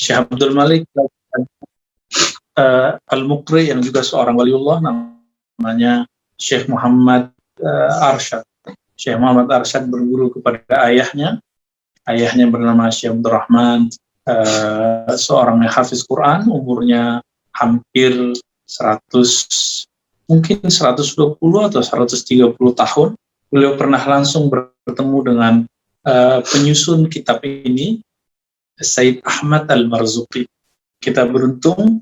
Syekh Abdul Malik Al-Muqri yang juga seorang waliullah, namanya Syekh Muhammad Arsyad. Syekh Muhammad Arsyad berguru kepada ayahnya bernama Syekh Abdurrahman, seorang yang hafiz Quran, umurnya hampir 120 atau 130 tahun. Beliau pernah langsung bertemu dengan penyusun kitab ini, Said Ahmad Al-Marzuqi. Kita beruntung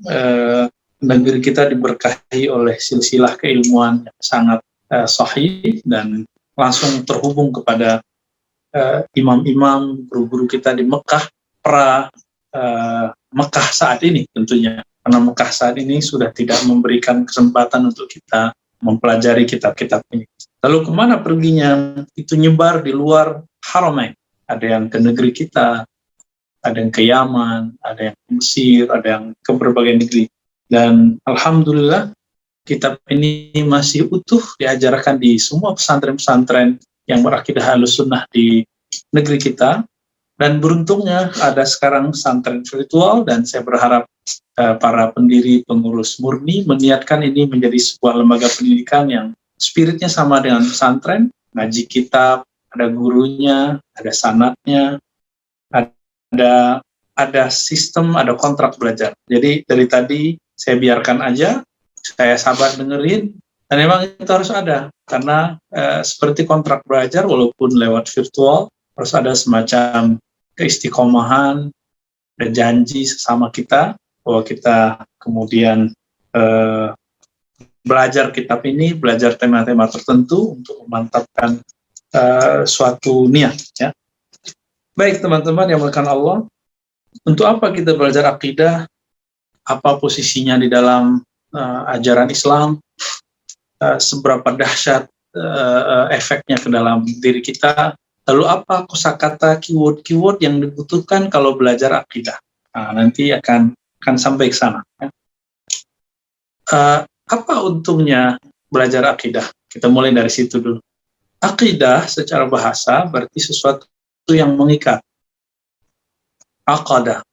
negeri kita diberkahi oleh silsilah keilmuan yang sangat sahih dan langsung terhubung kepada imam-imam, guru-guru kita di Mekah, Mekah saat ini tentunya. Karena Mekah saat ini sudah tidak memberikan kesempatan untuk kita mempelajari kitab-kitab ini. Lalu kemana perginya? Itu nyebar di luar Haramain. Ada yang ke negeri kita, ada yang ke Yaman, ada yang ke Mesir, ada yang ke berbagai negeri. Dan alhamdulillah kitab ini masih utuh diajarkan di semua pesantren-pesantren yang berakidah Ahlussunnah di negeri kita. Dan beruntungnya ada sekarang pesantren virtual, dan saya berharap para pendiri pengurus murni meniatkan ini menjadi sebuah lembaga pendidikan yang spiritnya sama dengan pesantren, ngaji kitab, ada gurunya, ada sanatnya, ada sistem, ada kontrak belajar. Jadi dari tadi saya biarkan aja, saya sabar dengerin, dan memang itu harus ada, karena seperti kontrak belajar walaupun lewat virtual, harus ada semacam keistiqomahan dan janji sesama kita, bahwa kita kemudian belajar kitab ini, belajar tema-tema tertentu untuk memantapkan suatu niat, ya. Baik teman-teman yang dimuliakan Allah, untuk apa kita belajar akidah? Apa posisinya di dalam ajaran Islam? Seberapa dahsyat efeknya ke dalam diri kita? Lalu apa kosakata, keyword-keyword yang dibutuhkan kalau belajar akidah? Nah, nanti akan sampai ke sana. Ya. Apa untungnya belajar akidah? Kita mulai dari situ dulu. Akidah secara bahasa berarti sesuatu yang mengikat. Aqadah.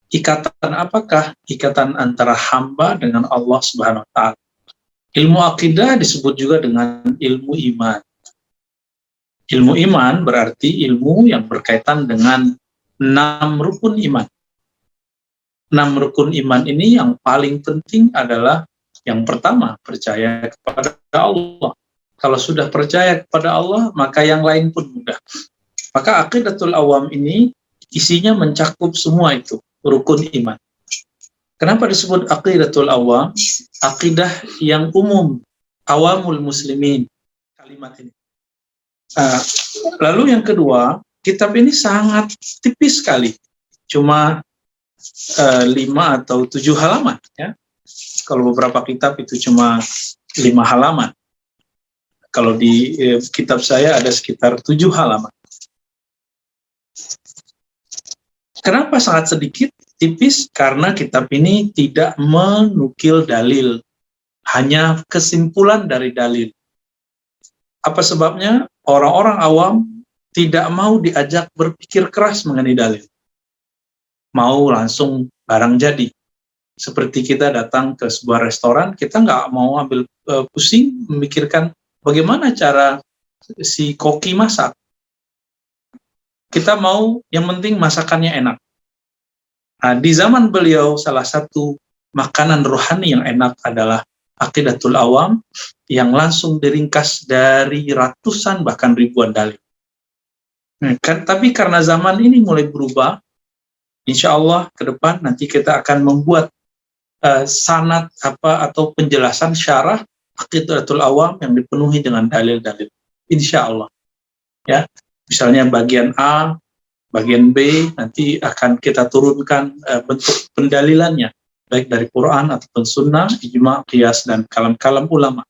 Ikatan apakah? Ikatan antara hamba dengan Allah Subhanahu wa taala. Ilmu akidah disebut juga dengan ilmu iman. Ilmu iman berarti ilmu yang berkaitan dengan 6 rukun iman. 6 rukun iman ini yang paling penting adalah yang pertama, percaya kepada Allah. Kalau sudah percaya kepada Allah, maka yang lain pun mudah. Maka aqidatul awam ini isinya mencakup semua itu, rukun iman. Kenapa disebut aqidatul awam? Aqidah yang umum, awamul muslimin, kalimat ini. Lalu yang kedua, kitab ini sangat tipis sekali, cuma 5 atau 7 halaman. Ya. Kalau beberapa kitab itu cuma 5 halaman. Kalau di kitab saya ada sekitar 7 halaman. Kenapa sangat sedikit, tipis? Karena kitab ini tidak menukil dalil, hanya kesimpulan dari dalil. Apa sebabnya? Orang-orang awam tidak mau diajak berpikir keras mengenai dalil. Mau langsung barang jadi. Seperti kita datang ke sebuah restoran, kita nggak mau ambil pusing memikirkan bagaimana cara si koki masak. Kita mau yang penting masakannya enak. Nah, di zaman beliau salah satu makanan rohani yang enak adalah aqidatul awam yang langsung diringkas dari ratusan bahkan ribuan dalil. Tapi karena zaman ini mulai berubah, insya Allah ke depan nanti kita akan membuat sanad atau penjelasan syarah aqidatul awam yang dipenuhi dengan dalil-dalil. Insya Allah. Ya, misalnya bagian A, bagian B nanti akan kita turunkan bentuk pendalilannya, baik dari Quran ataupun Sunnah, ijma, qiyas, dan kalam-kalam ulama.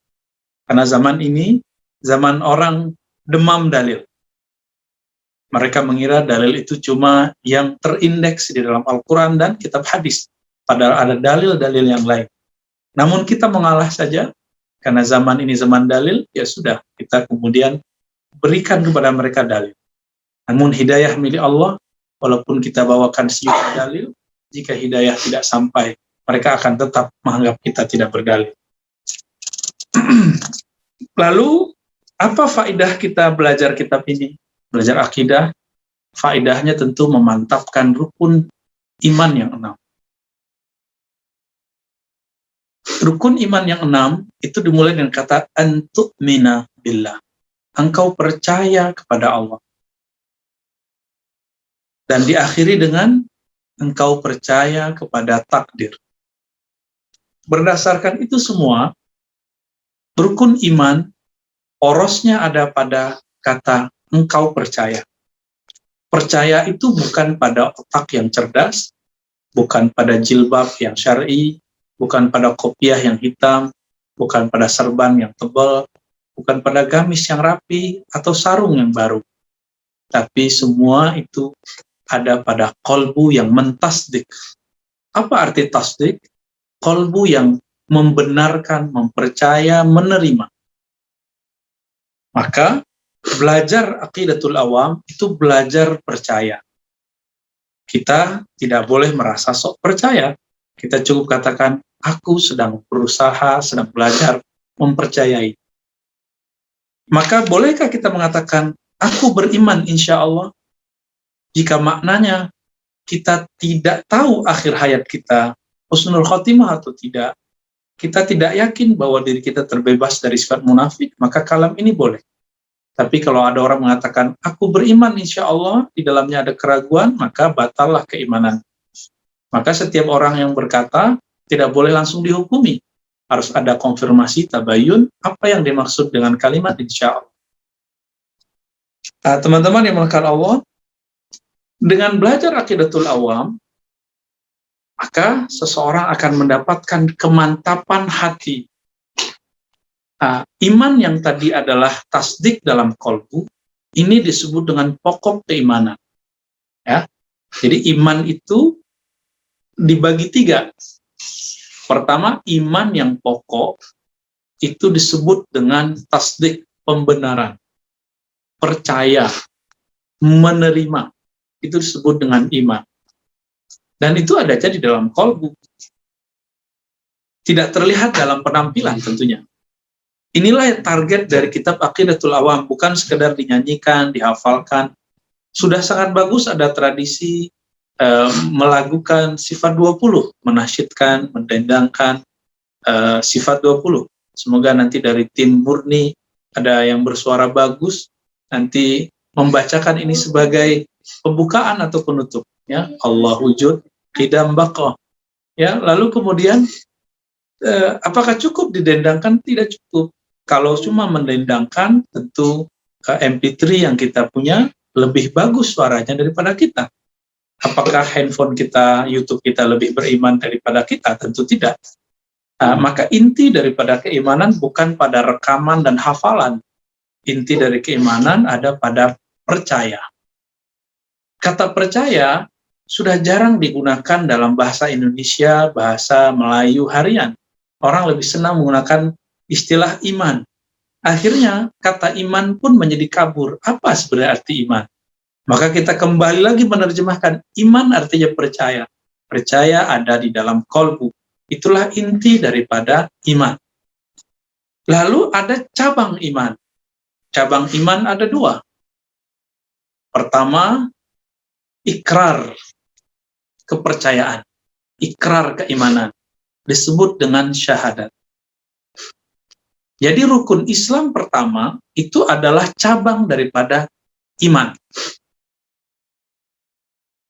Karena zaman ini zaman orang demam dalil. Mereka mengira dalil itu cuma yang terindeks di dalam Al-Quran dan kitab hadis. Padahal ada dalil-dalil yang lain. Namun kita mengalah saja, karena zaman ini zaman dalil, ya sudah, kita kemudian berikan kepada mereka dalil. Namun hidayah milik Allah, walaupun kita bawakan sejuta dalil, jika hidayah tidak sampai, mereka akan tetap menganggap kita tidak berdalil. Lalu, apa faedah kita belajar kitab ini? Belajar akidah, faedahnya tentu memantapkan rukun iman yang 6. Rukun iman yang 6 itu dimulai dengan kata antu'mina billah. Engkau percaya kepada Allah. Dan diakhiri dengan engkau percaya kepada takdir. Berdasarkan itu semua, rukun iman, porosnya ada pada kata engkau percaya. Percaya itu bukan pada otak yang cerdas, bukan pada jilbab yang syar'i, bukan pada kopiah yang hitam, bukan pada serban yang tebal, bukan pada gamis yang rapi, atau sarung yang baru. Tapi semua itu ada pada qalbu yang mentasdik. Apa arti tasdik? Qalbu yang membenarkan, mempercaya, menerima. Maka belajar aqidatul awam itu belajar percaya. Kita tidak boleh merasa sok percaya. Kita cukup katakan, aku sedang berusaha, sedang belajar mempercayai. Maka bolehkah kita mengatakan, aku beriman insya Allah? Jika maknanya kita tidak tahu akhir hayat kita, husnul khotimah atau tidak, kita tidak yakin bahwa diri kita terbebas dari sifat munafik, maka kalam ini boleh. Tapi kalau ada orang mengatakan, aku beriman insya Allah, di dalamnya ada keraguan, maka batallah keimanan. Maka setiap orang yang berkata, tidak boleh langsung dihukumi. Harus ada konfirmasi, tabayun, apa yang dimaksud dengan kalimat insya Allah. Teman-teman yang melakukan Allah, dengan belajar aqidatul awam, maka seseorang akan mendapatkan kemantapan hati. Iman yang tadi adalah tasdik dalam qalbu, ini disebut dengan pokok keimanan. Ya, jadi iman itu dibagi 3. Pertama, iman yang pokok itu disebut dengan tasdik, pembenaran, percaya, menerima. Itu disebut dengan iman. Dan itu ada aja di dalam qalbu. Tidak terlihat dalam penampilan tentunya. Inilah target dari kitab Aqidatul Awam, bukan sekedar dinyanyikan, dihafalkan. Sudah sangat bagus ada tradisi melakukan sifat 20, menasyidkan, mendendangkan sifat 20. Semoga nanti dari tim murni ada yang bersuara bagus, nanti membacakan ini sebagai pembukaan atau penutup. Ya, Allah wujud, qidam baqa. Ya, lalu kemudian apakah cukup didendangkan? Tidak cukup. Kalau cuma mendendangkan, tentu MP3 yang kita punya lebih bagus suaranya daripada kita. Apakah handphone kita, YouTube kita lebih beriman daripada kita? Tentu tidak. Maka inti daripada keimanan bukan pada rekaman dan hafalan. Inti dari keimanan ada pada percaya. Kata percaya sudah jarang digunakan dalam bahasa Indonesia, bahasa Melayu harian. Orang lebih senang menggunakan istilah iman. Akhirnya kata iman pun menjadi kabur. Apa sebenarnya arti iman? Maka kita kembali lagi menerjemahkan iman artinya percaya. Percaya ada di dalam qalbu. Itulah inti daripada iman. Lalu ada cabang iman. Cabang iman ada 2. Pertama, ikrar kepercayaan. Ikrar keimanan. Disebut dengan syahadat. Jadi rukun Islam pertama itu adalah cabang daripada iman.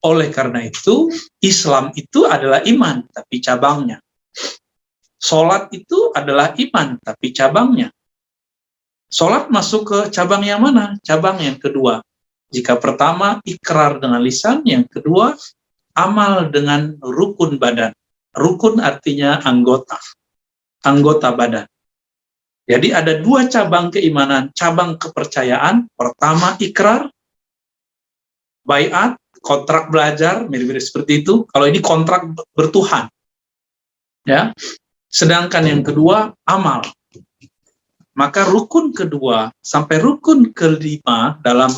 Oleh karena itu, Islam itu adalah iman, tapi cabangnya. Sholat itu adalah iman, tapi cabangnya. Sholat masuk ke cabang yang mana? Cabang yang kedua. Jika pertama, ikrar dengan lisan, yang kedua, amal dengan rukun badan. Rukun artinya anggota. Anggota badan. Jadi ada 2 cabang keimanan, cabang kepercayaan. Pertama ikrar, baiat, kontrak belajar, mirip-mirip seperti itu. Kalau ini kontrak bertuhan. Ya. Sedangkan yang kedua amal. Maka rukun kedua sampai rukun kelima dalam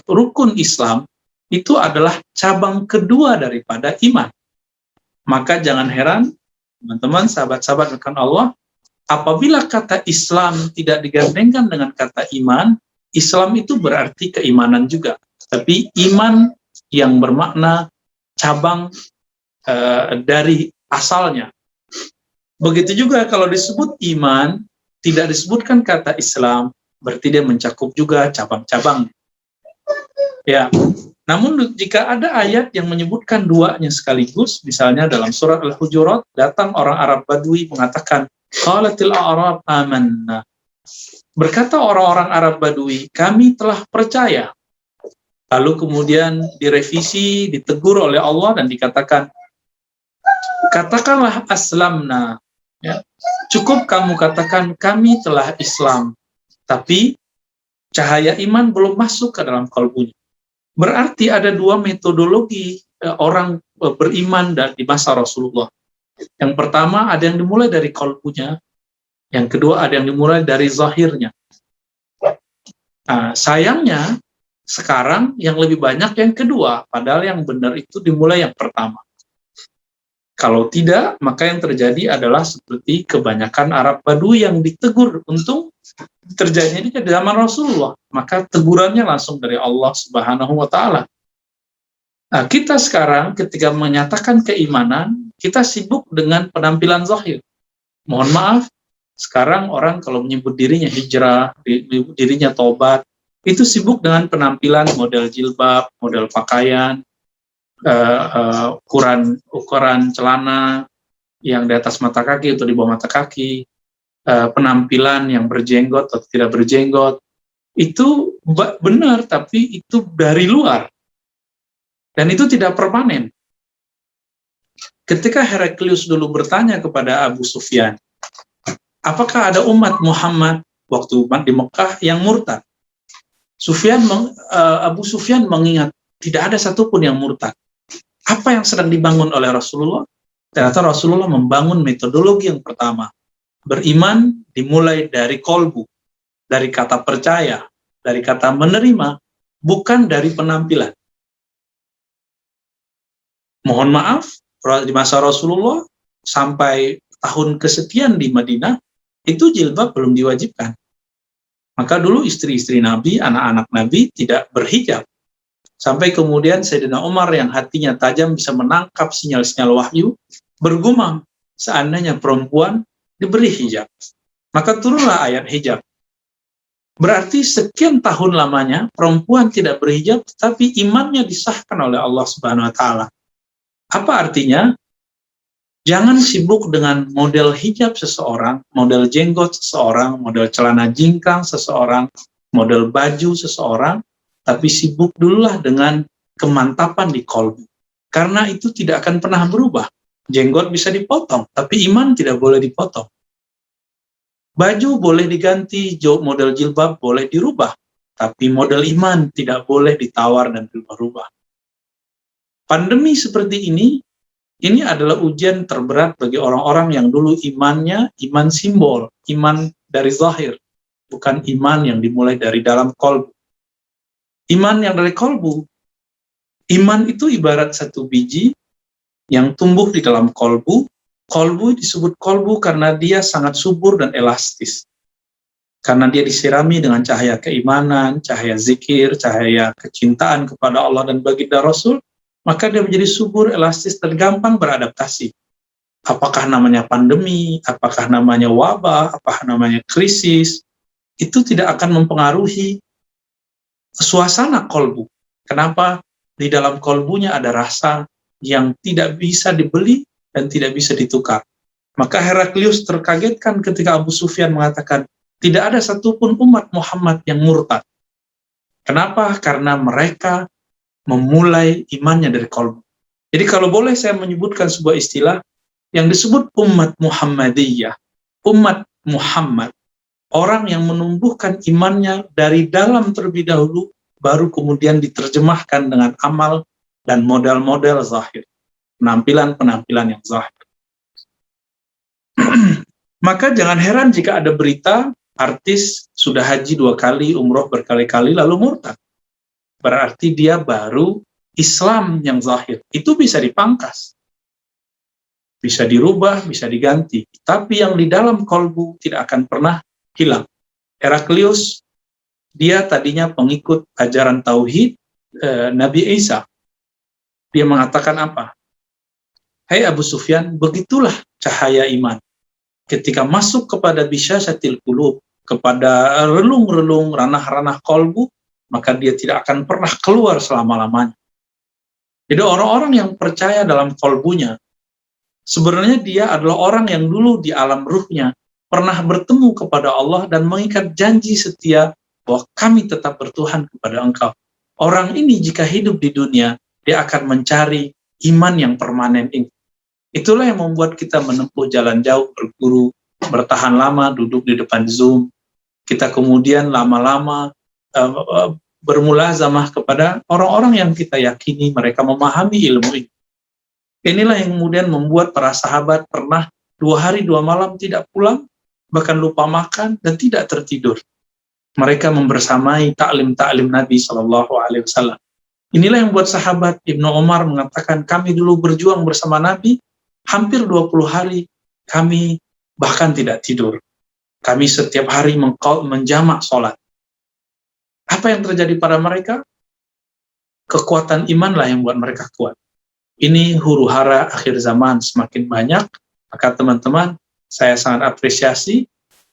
rukun Islam itu adalah cabang kedua daripada iman. Maka jangan heran, teman-teman, sahabat-sahabat rekan Allah, apabila kata Islam tidak digandengkan dengan kata iman, Islam itu berarti keimanan juga. Tapi iman yang bermakna cabang dari asalnya. Begitu juga kalau disebut iman, tidak disebutkan kata Islam, berarti dia mencakup juga cabang-cabang. Ya, namun jika ada ayat yang menyebutkan duanya sekaligus, misalnya dalam surat Al-Hujurat, datang orang Arab Badui mengatakan, qalatil a'rab amanna. Berkata orang-orang Arab Badui, kami telah percaya. Lalu kemudian direvisi, ditegur oleh Allah dan dikatakan, katakanlah aslamna. Ya. Cukup kamu katakan kami telah Islam, tapi cahaya iman belum masuk ke dalam kalbunya. Berarti ada dua metodologi orang beriman di masa Rasulullah. Yang pertama ada yang dimulai dari kalbunya, yang kedua ada yang dimulai dari zahirnya. Nah, sayangnya sekarang yang lebih banyak yang kedua, padahal yang benar itu dimulai yang pertama. Kalau tidak, maka yang terjadi adalah seperti kebanyakan Arab Badui yang ditegur. Untung terjadinya di zaman Rasulullah, maka tegurannya langsung dari Allah Subhanahu wa Ta'ala. Nah, kita sekarang ketika menyatakan keimanan, kita sibuk dengan penampilan zahir. Mohon maaf, sekarang orang kalau menyebut dirinya hijrah, dirinya tobat, itu sibuk dengan penampilan model jilbab, model pakaian, ukuran celana yang di atas mata kaki atau di bawah mata kaki, penampilan yang berjenggot atau tidak berjenggot, itu benar, tapi itu dari luar. Dan itu tidak permanen. Ketika Heraklius dulu bertanya kepada Abu Sufyan, apakah ada umat Muhammad waktu di Mekah yang murtad? Abu Sufyan mengingat, tidak ada satupun yang murtad. Apa yang sedang dibangun oleh Rasulullah? Ternyata Rasulullah membangun metodologi yang pertama. Beriman dimulai dari kolbu, dari kata percaya, dari kata menerima, bukan dari penampilan. Mohon maaf, di masa Rasulullah sampai tahun kesekian di Madinah, itu jilbab belum diwajibkan. Maka dulu istri-istri Nabi, anak-anak Nabi tidak berhijab. Sampai kemudian Sayyidina Umar yang hatinya tajam bisa menangkap sinyal-sinyal wahyu, bergumam, seandainya perempuan diberi hijab. Maka turunlah ayat hijab. Berarti sekian tahun lamanya perempuan tidak berhijab, tapi imannya disahkan oleh Allah Subhanahu wa Ta'ala. Apa artinya? Jangan sibuk dengan model hijab seseorang, model jenggot seseorang, model celana jingkrang seseorang, model baju seseorang, tapi sibuk dululah dengan kemantapan di kolbu. Karena itu tidak akan pernah berubah. Jenggot bisa dipotong, tapi iman tidak boleh dipotong. Baju boleh diganti, model jilbab boleh dirubah, tapi model iman tidak boleh ditawar dan berubah-ubah. Pandemi seperti ini adalah ujian terberat bagi orang-orang yang dulu imannya iman simbol, iman dari zahir, bukan iman yang dimulai dari dalam kolbu. Iman yang dari kolbu, iman itu ibarat satu biji yang tumbuh di dalam kolbu. Kolbu disebut kolbu karena dia sangat subur dan elastis. Karena dia disirami dengan cahaya keimanan, cahaya zikir, cahaya kecintaan kepada Allah dan baginda Rasul, maka dia menjadi subur, elastis, dan gampang beradaptasi. Apakah namanya pandemi, apakah namanya wabah, apakah namanya krisis, itu tidak akan mempengaruhi suasana kolbu. Kenapa? Di dalam kolbunya ada rasa yang tidak bisa dibeli dan tidak bisa ditukar. Maka Heraklius terkagetkan ketika Abu Sufyan mengatakan, tidak ada satupun umat Muhammad yang murtad. Kenapa? Karena mereka memulai imannya dari kolbu. Jadi kalau boleh saya menyebutkan sebuah istilah yang disebut umat Muhammadiyah, umat Muhammad, orang yang menumbuhkan imannya dari dalam terlebih dahulu, baru kemudian diterjemahkan dengan amal dan model-model zahir, penampilan-penampilan yang zahir. Maka jangan heran jika ada berita artis sudah haji 2 kali, umroh berkali-kali, lalu murtad. Berarti dia baru Islam yang zahir, itu bisa dipangkas, bisa dirubah, bisa diganti. Tapi yang di dalam kolbu tidak akan pernah hilang. Heraklius, dia tadinya pengikut ajaran Tauhid Nabi Isa. Dia mengatakan apa? Hai Abu Sufyan, begitulah cahaya iman. Ketika masuk kepada bisyasatil qulub, kepada relung-relung ranah-ranah kolbu, maka dia tidak akan pernah keluar selama-lamanya. Jadi orang-orang yang percaya dalam kolbunya, sebenarnya dia adalah orang yang dulu di alam ruhnya pernah bertemu kepada Allah dan mengikat janji setia bahwa kami tetap bertuhan kepada Engkau. Orang ini jika hidup di dunia, dia akan mencari iman yang permanen ini. Itulah yang membuat kita menempuh jalan jauh, berguru, bertahan lama, duduk di depan Zoom. Kita kemudian lama-lama bermulazamah kepada orang-orang yang kita yakini mereka memahami ilmu ini. Inilah yang kemudian membuat para sahabat pernah 2 hari 2 malam tidak pulang, bahkan lupa makan dan tidak tertidur. Mereka membersamai taklim-taklim Nabi SAW. Inilah yang membuat sahabat Ibnu Umar mengatakan, kami dulu berjuang bersama Nabi, hampir 20 hari kami bahkan tidak tidur. Kami setiap hari menjamak sholat. Apa yang terjadi pada mereka? Kekuatan imanlah yang membuat mereka kuat. Ini huru-hara akhir zaman semakin banyak, maka teman-teman, saya sangat apresiasi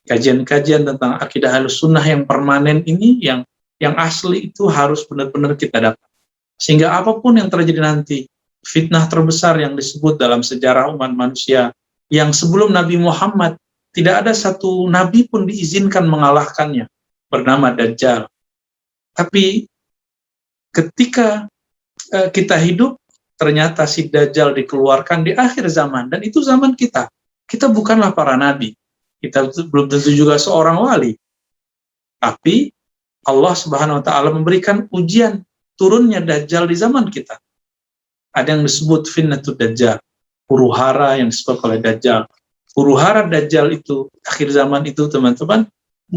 kajian-kajian tentang akidah Ahlussunnah yang permanen ini, yang asli itu harus benar-benar kita dapat. Sehingga apapun yang terjadi nanti, fitnah terbesar yang disebut dalam sejarah umat manusia, yang sebelum Nabi Muhammad, tidak ada satu nabi pun diizinkan mengalahkannya, bernama Dajjal. Tapi ketika kita hidup, ternyata si Dajjal dikeluarkan di akhir zaman, dan itu zaman kita. Kita bukanlah para nabi, kita belum tentu juga seorang wali. Tapi Allah Subhanahu wa Ta'ala memberikan ujian turunnya Dajjal di zaman kita. Ada yang disebut fitnatud Dajjal, huru-hara yang disebut oleh Dajjal. Huru-hara Dajjal itu, akhir zaman itu teman-teman,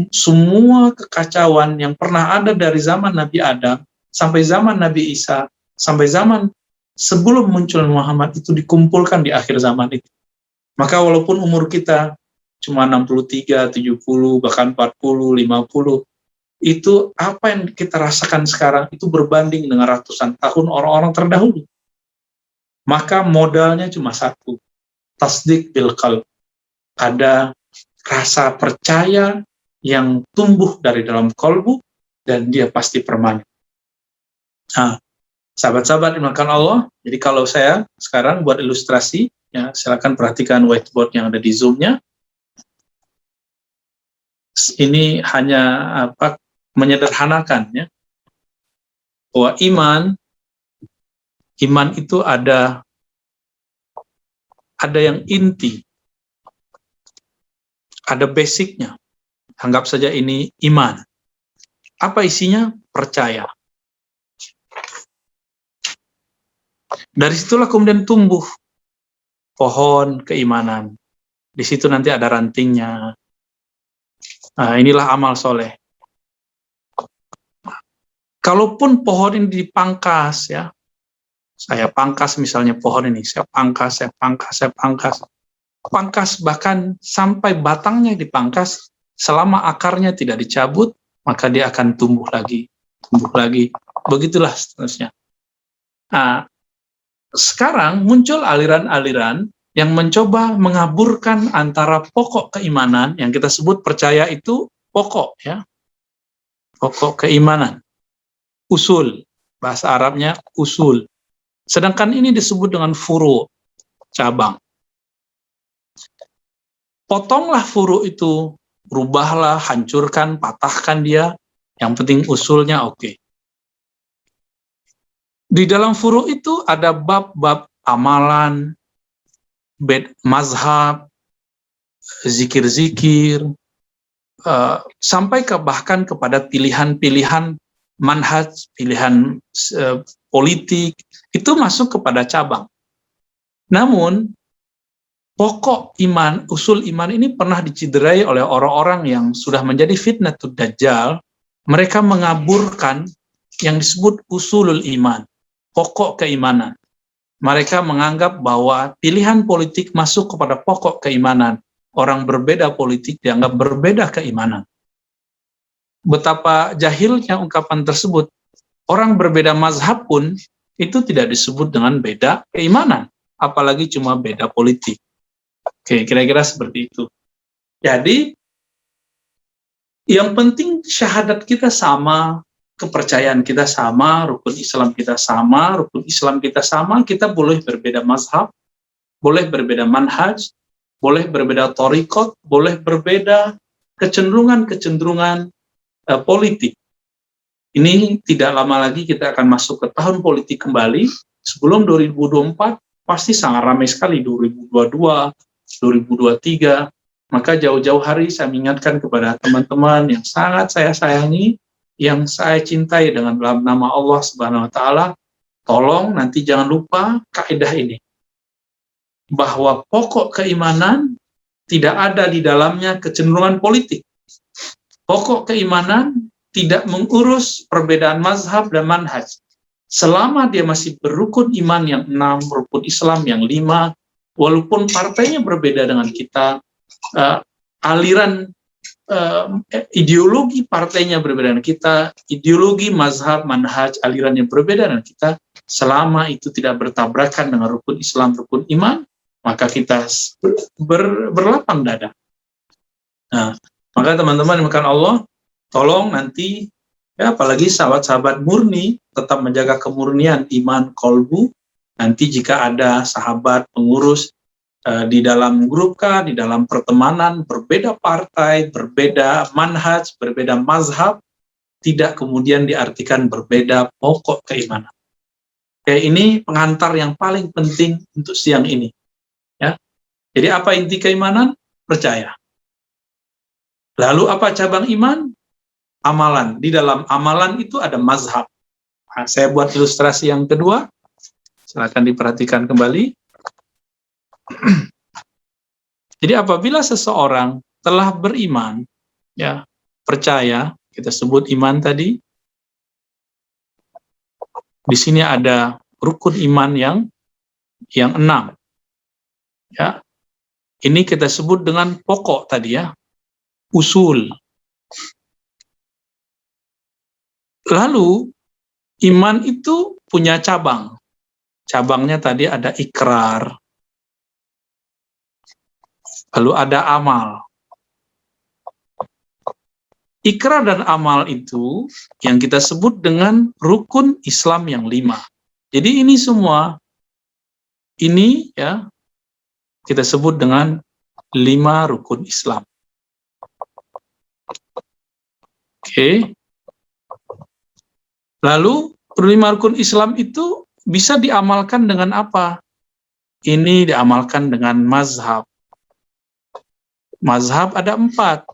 semua kekacauan yang pernah ada dari zaman Nabi Adam, sampai zaman Nabi Isa, sampai zaman sebelum muncul Muhammad itu dikumpulkan di akhir zaman itu. Maka walaupun umur kita cuma 63, 70, bahkan 40, 50, itu apa yang kita rasakan sekarang itu berbanding dengan ratusan tahun orang-orang terdahulu. Maka modalnya cuma satu, tasdik bil qalb. Ada rasa percaya yang tumbuh dari dalam kolbu, dan dia pasti permanen. Nah, sahabat-sahabat dimakan Allah, jadi kalau saya sekarang buat ilustrasi, ya silakan perhatikan whiteboard yang ada di Zoom-nya. Ini hanya menyederhanakan, ya, bahwa iman itu ada yang inti, ada basicnya. Anggap saja ini iman. Apa isinya? Percaya. Dari situlah kemudian tumbuh pohon keimanan. Di situ nanti ada rantingnya. Nah, inilah amal soleh. Kalaupun pohon ini dipangkas, ya, saya pangkas misalnya pohon ini, saya pangkas, bahkan sampai batangnya dipangkas, selama akarnya tidak dicabut, maka dia akan tumbuh lagi, begitulah seterusnya. Nah, sekarang muncul aliran-aliran yang mencoba mengaburkan antara pokok keimanan, yang kita sebut percaya itu pokok, ya, pokok keimanan, usul, bahasa Arabnya usul. Sedangkan ini disebut dengan furu, cabang. Potonglah furu itu, rubahlah, hancurkan, patahkan dia, yang penting usulnya oke. Di dalam furu itu ada bab-bab amalan, mazhab, zikir-zikir, sampai bahkan kepada pilihan-pilihan manhaj, pilihan politik, itu masuk kepada cabang. Namun, pokok iman, usul iman ini pernah diciderai oleh orang-orang yang sudah menjadi fitnatud Dajjal. Mereka mengaburkan yang disebut usulul iman. pokok keimanan. Mereka menganggap bahwa pilihan politik masuk kepada pokok keimanan. Orang berbeda politik dianggap berbeda keimanan. Betapa jahilnya ungkapan tersebut. Orang berbeda mazhab pun itu tidak disebut dengan beda keimanan, apalagi cuma beda politik. Oke, kira-kira seperti itu. Jadi, yang penting syahadat kita sama, kepercayaan kita sama, rukun Islam kita sama, kita boleh berbeda mazhab, boleh berbeda manhaj, boleh berbeda thariqat, boleh berbeda kecenderungan-kecenderungan politik. Ini tidak lama lagi kita akan masuk ke tahun politik kembali. Sebelum 2024 pasti sangat ramai sekali 2022, 2023. Maka jauh-jauh hari saya mengingatkan kepada teman-teman yang sangat saya sayangi, yang saya cintai dengan dalam nama Allah Subhanahu wa taala, tolong nanti jangan lupa kaidah ini. Bahwa pokok keimanan tidak ada di dalamnya kecenderungan politik. Pokok keimanan tidak mengurus perbedaan mazhab dan manhaj. Selama dia masih berrukun iman yang 6, rukun Islam yang 5, walaupun partainya berbeda dengan kita, aliran ideologi partainya berbeda dengan kita, ideologi mazhab, manhaj, aliran yang berbeda dengan kita, selama itu tidak bertabrakan dengan rukun Islam, rukun iman, maka kita berlapang dada. Nah, maka teman-teman dimakan Allah, tolong nanti, ya apalagi sahabat-sahabat murni, tetap menjaga kemurnian iman kolbu. Nanti jika ada sahabat pengurus di dalam grup kah, di dalam pertemanan, berbeda partai, berbeda manhaj, berbeda mazhab, tidak kemudian diartikan berbeda pokok keimanan. Kayak ini pengantar yang paling penting untuk siang ini. Ya. Jadi apa inti keimanan? Percaya. Lalu apa cabang iman? Amalan. Di dalam amalan itu ada mazhab. Nah, saya buat ilustrasi yang kedua. Silakan diperhatikan kembali. Jadi apabila seseorang telah beriman, ya percaya, kita sebut iman tadi. Di sini ada rukun iman yang 6. Ya. Ini kita sebut dengan pokok tadi ya. Usul. Lalu iman itu punya cabang. Cabangnya tadi ada ikrar. Lalu ada amal. Ikrar dan amal itu yang kita sebut dengan rukun Islam yang 5. Jadi ini semua, ini ya kita sebut dengan 5 rukun Islam. Oke. Lalu 5 rukun Islam itu bisa diamalkan dengan apa? Ini diamalkan dengan mazhab. Mazhab ada 4.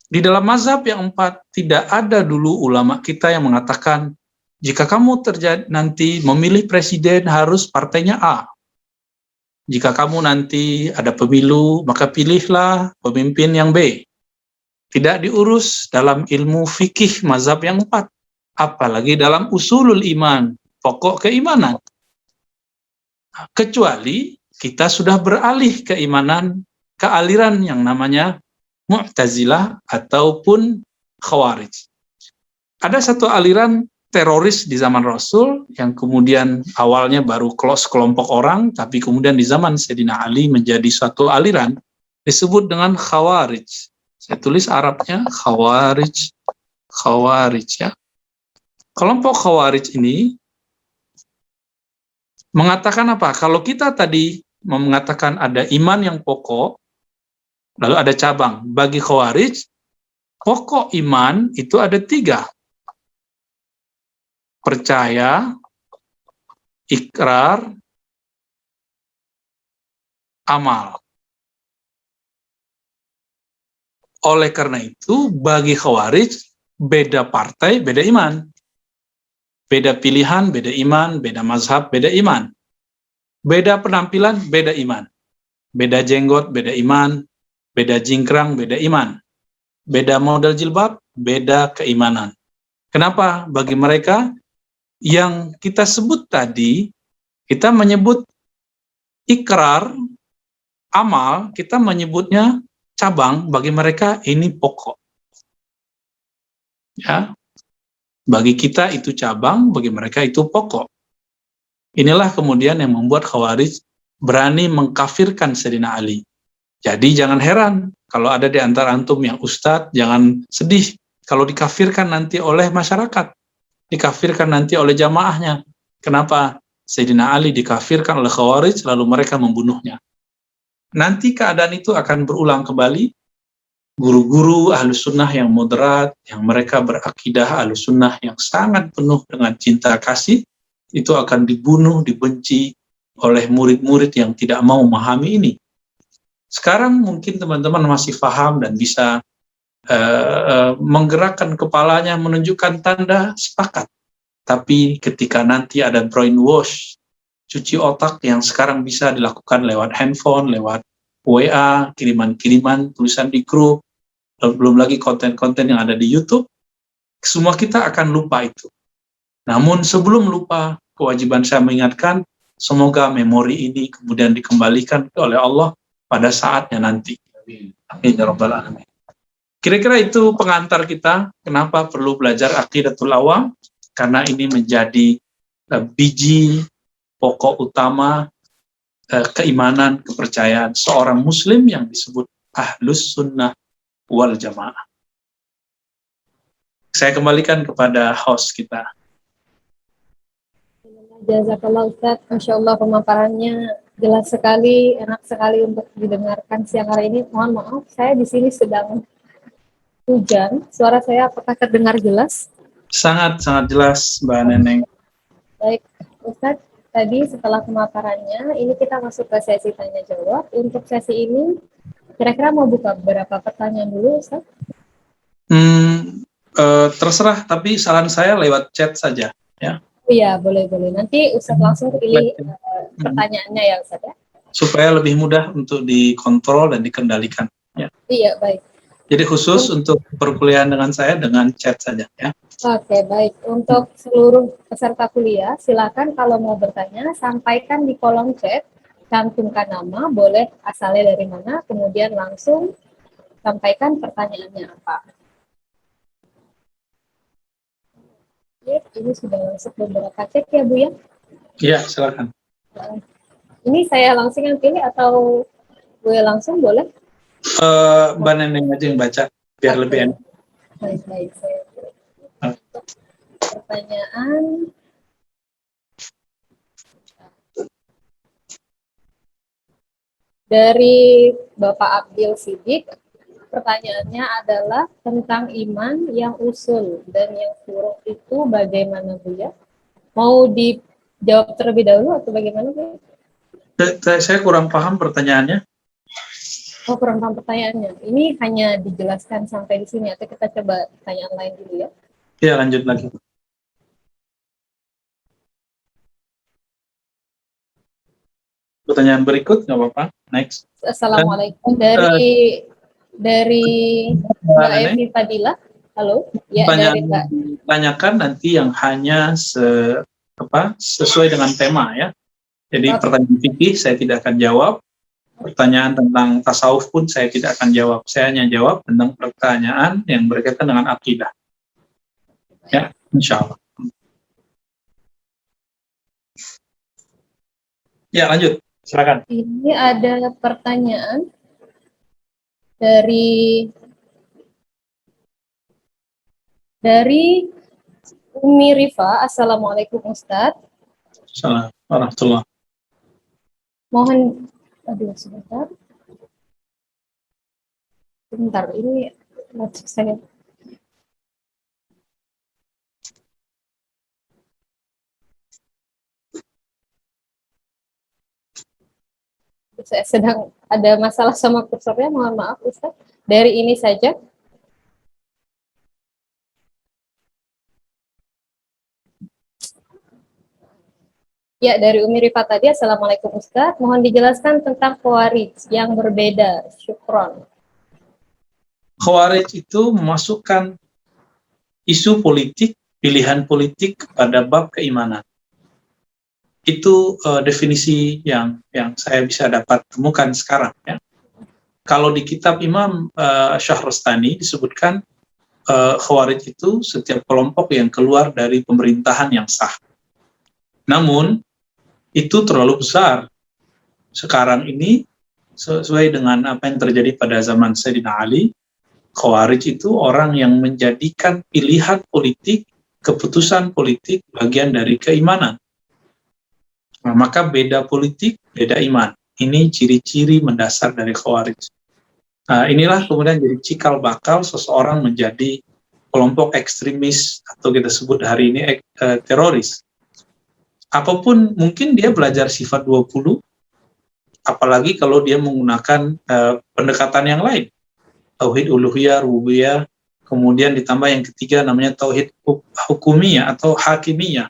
Di dalam mazhab yang 4 tidak ada dulu ulama kita yang mengatakan jika kamu nanti memilih presiden harus partainya A. Jika kamu nanti ada pemilu maka pilihlah pemimpin yang B. Tidak diurus dalam ilmu fikih mazhab yang 4. Apalagi dalam usulul iman, pokok keimanan. Kecuali kita sudah beralih keimanan ke aliran yang namanya Mu'tazilah ataupun Khawarij. Ada satu aliran teroris di zaman Rasul yang kemudian awalnya baru kelompok orang, tapi kemudian di zaman Sayyidina Ali menjadi suatu aliran disebut dengan Khawarij. Saya tulis Arabnya Khawarij. Khawarij ya. Kelompok Khawarij ini mengatakan apa? Kalau kita tadi mengatakan ada iman yang pokok, lalu ada cabang. Bagi Khawarij, pokok iman itu ada 3. Percaya, ikrar, amal. Oleh karena itu, bagi Khawarij, beda partai, beda iman. Beda pilihan, beda iman, beda mazhab, beda iman. Beda penampilan, beda iman. Beda jenggot, beda iman. Beda jingkrang, beda iman. Beda model jilbab, beda keimanan. Kenapa? Bagi mereka, yang kita sebut tadi, kita menyebut ikrar, amal, kita menyebutnya cabang, bagi mereka ini pokok. Ya, bagi kita itu cabang, bagi mereka itu pokok. Inilah kemudian yang membuat Khawarij berani mengkafirkan Sayyidina Ali. Jadi jangan heran kalau ada di antara antum yang ustadz, jangan sedih kalau dikafirkan nanti oleh masyarakat, dikafirkan nanti oleh jamaahnya. Kenapa? Sayyidina Ali dikafirkan oleh Khawarij, lalu mereka membunuhnya. Nanti keadaan itu akan berulang kembali. Guru-guru Ahlus Sunnah yang moderat, yang mereka berakidah Ahlus Sunnah yang sangat penuh dengan cinta kasih, itu akan dibunuh, dibenci oleh murid-murid yang tidak mau memahami ini. Sekarang mungkin teman-teman masih paham dan bisa menggerakkan kepalanya, menunjukkan tanda sepakat. Tapi ketika nanti ada brainwash, cuci otak yang sekarang bisa dilakukan lewat handphone, lewat WA, kiriman-kiriman, tulisan di grup, belum lagi konten-konten yang ada di YouTube, semua kita akan lupa itu. Namun sebelum lupa, kewajiban saya mengingatkan, semoga memori ini kemudian dikembalikan oleh Allah pada saatnya nanti. Amin ya rabbal alamin. Kira-kira itu pengantar kita, kenapa perlu belajar Aqidatul Awam, karena ini menjadi biji pokok utama keimanan, kepercayaan seorang muslim yang disebut Ahlus Sunnah wal Jamaah. Saya kembalikan kepada host kita. Jazakallah Ustaz, Masya Allah pemaparannya jelas sekali, enak sekali untuk didengarkan siang hari ini. Mohon maaf, saya di sini sedang hujan. Suara saya apakah terdengar jelas? Sangat jelas, Mbak Neneng. Baik, Ustaz, tadi setelah pemaparannya, ini kita masuk ke sesi tanya jawab. Untuk sesi ini, kira-kira mau buka beberapa pertanyaan dulu, Ustaz? Terserah, tapi saran saya lewat chat saja, ya. Iya, boleh. Nanti Ustaz langsung pilih pertanyaannya ya, Ustaz ya. Supaya lebih mudah untuk dikontrol dan dikendalikan. Ya. Iya, baik. Jadi khusus untuk perkuliahan dengan saya dengan chat saja, ya. Oke, baik. Untuk seluruh peserta kuliah, silakan kalau mau bertanya, sampaikan di kolom chat, cantumkan nama, boleh asalnya dari mana, kemudian langsung sampaikan pertanyaannya apa. Ya, ini sudah masuk beberapa chat ya, Bu ya? Iya, silakan. Ini saya langsung yang pilih atau Bu ya langsung, boleh? Mbak Neneng aja yang baca, biar lebih enak. Baik, saya pilih. Pertanyaan dari Bapak Abdil Sidik, pertanyaannya adalah tentang iman yang usul dan yang furu' itu bagaimana, Bu ya? Mau dijawab terlebih dahulu atau bagaimana, Bu? Saya kurang paham pertanyaannya. Oh, kurang paham pertanyaannya. Ini hanya dijelaskan sampai di sini atau kita coba pertanyaan lain dulu ya? Ya, lanjut lagi. Pertanyaan berikut, nggak apa-apa. Next. Assalamualaikum. Dari Mbak Evi Fadila. Halo. Ya, dari Mbak. Tanyakan nanti yang hanya sesuai dengan tema ya. Jadi pertanyaan fikih saya tidak akan jawab. Pertanyaan tentang tasawuf pun saya tidak akan jawab. Saya hanya jawab tentang pertanyaan yang berkaitan dengan akidah. Ya, insya Allah. Ya, lanjut. Silakan. Ini ada pertanyaan dari Umi Rifa. Assalamualaikum Ustadz. Assalamualaikum warahmatullahi. Mohon, sebentar. Sebentar, ini saya. Saya sedang ada masalah sama kursornya, mohon maaf Ustaz. Dari ini saja. Ya, dari Umi Rifat tadi, Assalamualaikum Ustaz. Mohon dijelaskan tentang Khawarij yang berbeda. Syukron. Khawarij itu memasukkan isu politik pilihan politik pada bab keimanan. Itu definisi yang saya bisa dapat temukan sekarang, ya. Kalau di kitab Imam Syahrastani disebutkan Khawarij itu setiap kelompok yang keluar dari pemerintahan yang sah. Namun itu terlalu besar. Sekarang ini sesuai dengan apa yang terjadi pada zaman Sayyidina Ali, Khawarij itu orang yang menjadikan pilihan politik, keputusan politik bagian dari keimanan. Nah, maka beda politik, beda iman. Ini ciri-ciri mendasar dari Khawarij. Nah, inilah kemudian jadi cikal bakal seseorang menjadi kelompok ekstremis atau kita sebut hari ini teroris. Apapun mungkin dia belajar sifat 20, apalagi kalau dia menggunakan pendekatan yang lain. Tauhid uluhiyah, rububiyah, kemudian ditambah yang ketiga namanya tauhid hukumiyah atau hakimiyah.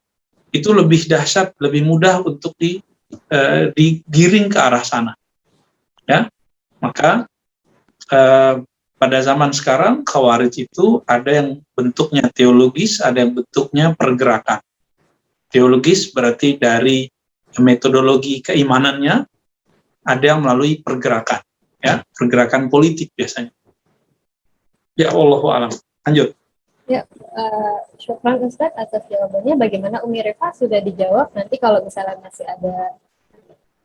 Itu lebih dahsyat, lebih mudah untuk digiring ke arah sana. Ya, maka pada zaman sekarang Khawarij itu ada yang bentuknya teologis, ada yang bentuknya pergerakan. Teologis berarti dari metodologi keimanannya, ada yang melalui pergerakan, ya, pergerakan politik biasanya. Ya, Allahu a'lam. Lanjut. Ya, syukran Ustadz atas jawabannya. Bagaimana Umi Reva sudah dijawab. Nanti kalau misalnya masih ada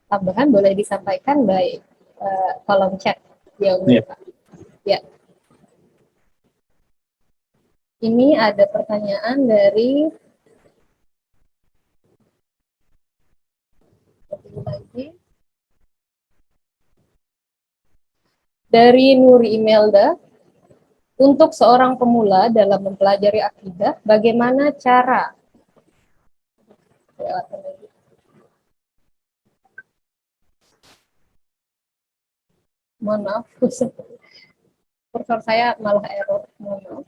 tambahan boleh disampaikan by kolom chat ya Umi Reva. Ya. Ini ada pertanyaan dari Nuri Imelda. Untuk seorang pemula dalam mempelajari akidah, bagaimana cara? Mohon maaf, kursor saya malah error. Mohon maaf.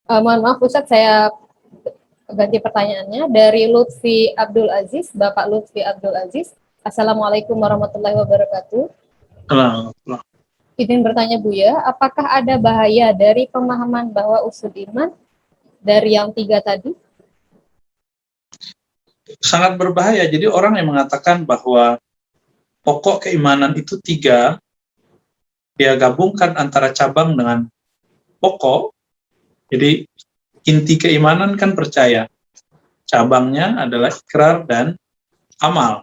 Mohon maaf Ustadz, saya ganti pertanyaannya dari Lutfi Abdul Aziz, Bapak Lutfi Abdul Aziz. Assalamualaikum warahmatullahi wabarakatuh. Izin bertanya Buya, apakah ada bahaya dari pemahaman bahwa usul iman dari yang 3 tadi? Sangat berbahaya. Jadi orang yang mengatakan bahwa pokok keimanan itu 3, dia gabungkan antara cabang dengan pokok. Jadi inti keimanan kan percaya. Cabangnya adalah ikrar dan amal.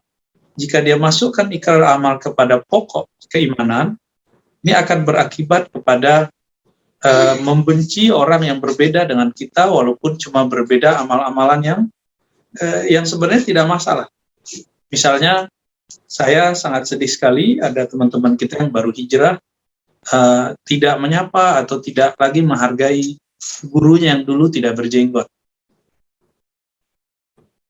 Jika dia masukkan ikrar amal kepada pokok keimanan, ini akan berakibat kepada membenci orang yang berbeda dengan kita, walaupun cuma berbeda amal-amalan yang sebenarnya tidak masalah. Misalnya, saya sangat sedih sekali ada teman-teman kita yang baru hijrah, tidak menyapa atau tidak lagi menghargai gurunya yang dulu tidak berjenggot.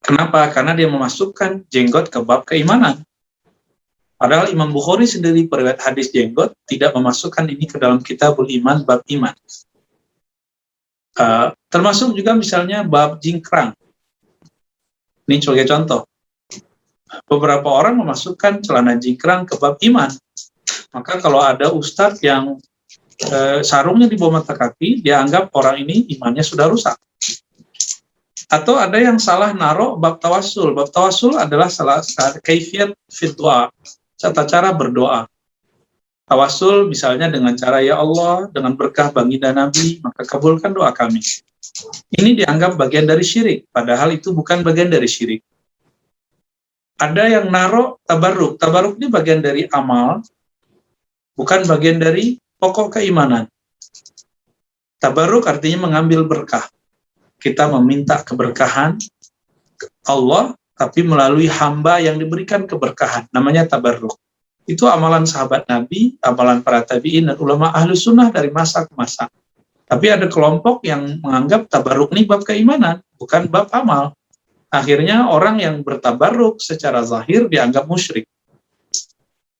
Kenapa? Karena dia memasukkan jenggot ke bab keimanan. Padahal Imam Bukhari sendiri periwayat hadis jenggot tidak memasukkan ini ke dalam kitabul iman, bab iman. Termasuk juga misalnya bab jingkrang. Ini sebagai contoh. Beberapa orang memasukkan celana jingkrang ke bab iman. Maka kalau ada ustadz yang sarungnya di bawah mata kaki, dia anggap orang ini imannya sudah rusak. Atau ada yang salah naruh bab tawasul. Bab tawasul adalah salah satu kaifiyat fit doa, tata cara berdoa. Tawasul misalnya dengan cara, ya Allah, dengan berkah baginda Nabi, maka kabulkan doa kami. Ini dianggap bagian dari syirik, padahal itu bukan bagian dari syirik. Ada yang naruh tabarruk. Tabarruk ini bagian dari amal, bukan bagian dari pokok keimanan. Tabarruk artinya mengambil berkah. Kita meminta keberkahan Allah, tapi melalui hamba yang diberikan keberkahan. Namanya tabarruk. Itu amalan sahabat Nabi, amalan para tabi'in, dan ulama ahlu sunnah dari masa ke masa. Tapi ada kelompok yang menganggap tabarruk ini bab keimanan, bukan bab amal. Akhirnya orang yang bertabarruk secara zahir dianggap musyrik.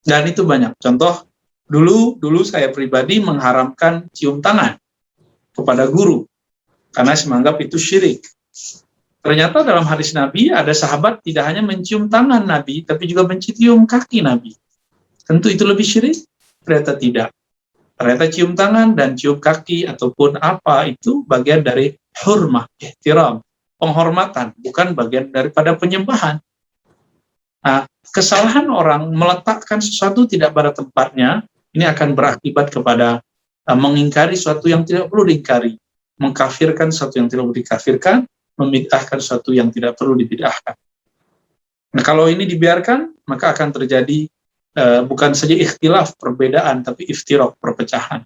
Dan itu banyak. Contoh, dulu saya pribadi mengharamkan cium tangan kepada guru, karena saya menganggap itu syirik. Ternyata dalam hadis Nabi ada sahabat tidak hanya mencium tangan Nabi, tapi juga mencium kaki Nabi. Tentu itu lebih syirik? Ternyata tidak. Ternyata cium tangan dan cium kaki ataupun apa itu bagian dari hurmah, ihtiram, penghormatan, bukan bagian daripada penyembahan. Nah, kesalahan orang meletakkan sesuatu tidak pada tempatnya, ini akan berakibat kepada mengingkari sesuatu yang tidak perlu diingkari, mengkafirkan sesuatu yang tidak perlu dikafirkan, membid'ahkan sesuatu yang tidak perlu dibid'ahkan. Nah, kalau ini dibiarkan, maka akan terjadi bukan saja ikhtilaf, perbedaan, tapi iftiraq, perpecahan.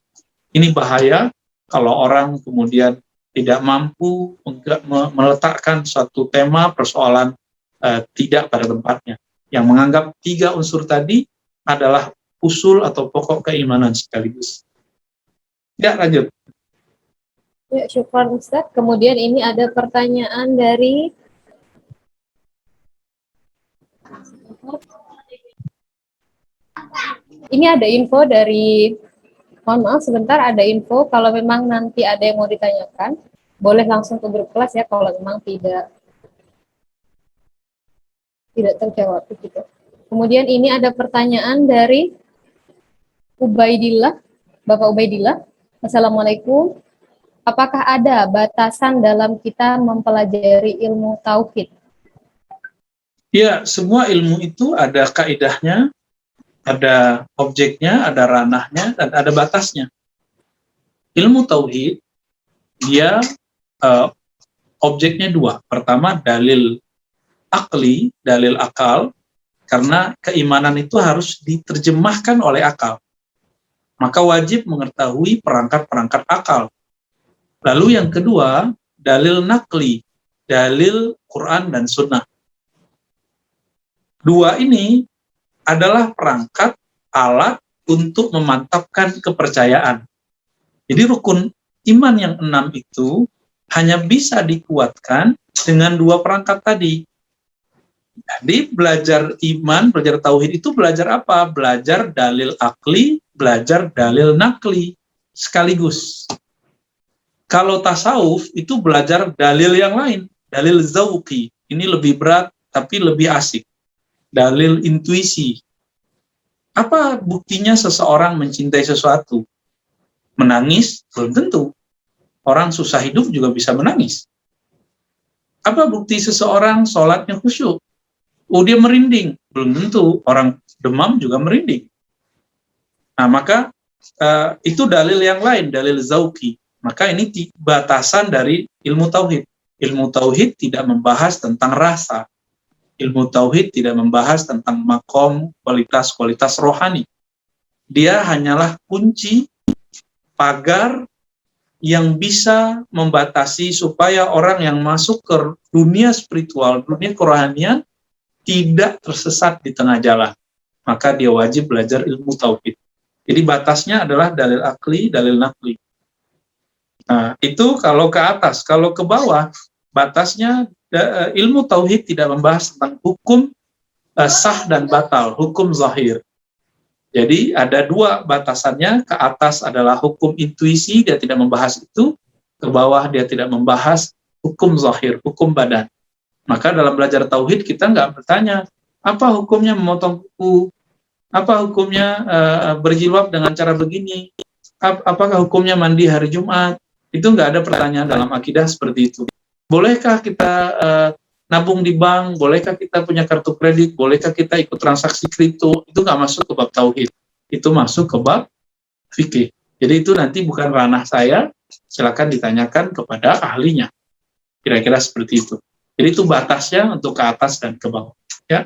Ini bahaya kalau orang kemudian tidak mampu meletakkan suatu tema persoalan tidak pada tempatnya. Yang menganggap 3 unsur tadi adalah usul atau pokok keimanan sekaligus. Ya, lanjut. Ya, syukran Ustaz. Kemudian ini ada pertanyaan dari ini ada info dari, mohon maaf sebentar, ada info kalau memang nanti ada yang mau ditanyakan, boleh langsung ke grup kelas ya kalau memang tidak terjawab gitu. Kemudian ini ada pertanyaan dari Ubaidillah, Bapak Ubaidillah. Assalamualaikum. Apakah ada batasan dalam kita mempelajari ilmu tauhid? Ya, semua ilmu itu ada kaidahnya, ada objeknya, ada ranahnya, dan ada batasnya. Ilmu tauhid, dia objeknya 2. Pertama, dalil akli, dalil akal, karena keimanan itu harus diterjemahkan oleh akal. Maka wajib mengetahui perangkat-perangkat akal. Lalu yang kedua, dalil nakli, dalil Quran dan Sunnah. 2 ini adalah perangkat alat untuk memantapkan kepercayaan. Jadi rukun iman yang 6 itu hanya bisa dikuatkan dengan 2 perangkat tadi. Jadi belajar iman, belajar tauhid itu belajar apa? Belajar dalil akli, belajar dalil nakli sekaligus. Kalau tasawuf itu belajar dalil yang lain, dalil zauqi. Ini lebih berat tapi lebih asik. Dalil intuisi. Apa buktinya seseorang mencintai sesuatu? Menangis? Belum tentu. Orang susah hidup juga bisa menangis. Apa bukti seseorang sholatnya khusyuk? Oh, dia merinding. Belum tentu. Orang demam juga merinding. Nah, maka itu dalil yang lain, dalil zauqi. Maka ini batasan dari ilmu tauhid. Ilmu tauhid tidak membahas tentang rasa. Ilmu tauhid tidak membahas tentang makom, kualitas-kualitas rohani. Dia hanyalah kunci, pagar yang bisa membatasi supaya orang yang masuk ke dunia spiritual, dunia kerohanian, tidak tersesat di tengah jalan. Maka dia wajib belajar ilmu tauhid. Jadi batasnya adalah dalil akli, dalil nakli. Nah, itu kalau ke atas. Kalau ke bawah, batasnya ilmu tauhid tidak membahas tentang hukum sah dan batal, hukum zahir. Jadi ada 2 batasannya. Ke atas adalah hukum intuisi, dia tidak membahas itu. Ke bawah dia tidak membahas hukum zahir, hukum badan. Maka dalam belajar tauhid kita nggak bertanya, apa hukumnya memotong kuku? Apa hukumnya berjilbab dengan cara begini? Apakah hukumnya mandi hari Jumat? Itu nggak ada pertanyaan dalam akidah seperti itu. Bolehkah kita nabung di bank? Bolehkah kita punya kartu kredit? Bolehkah kita ikut transaksi kripto? Itu nggak masuk ke bab tauhid. Itu masuk ke bab fikih. Jadi itu nanti bukan ranah saya, silakan ditanyakan kepada ahlinya. Kira-kira seperti itu. Jadi itu batasnya untuk ke atas dan ke bawah. Ya.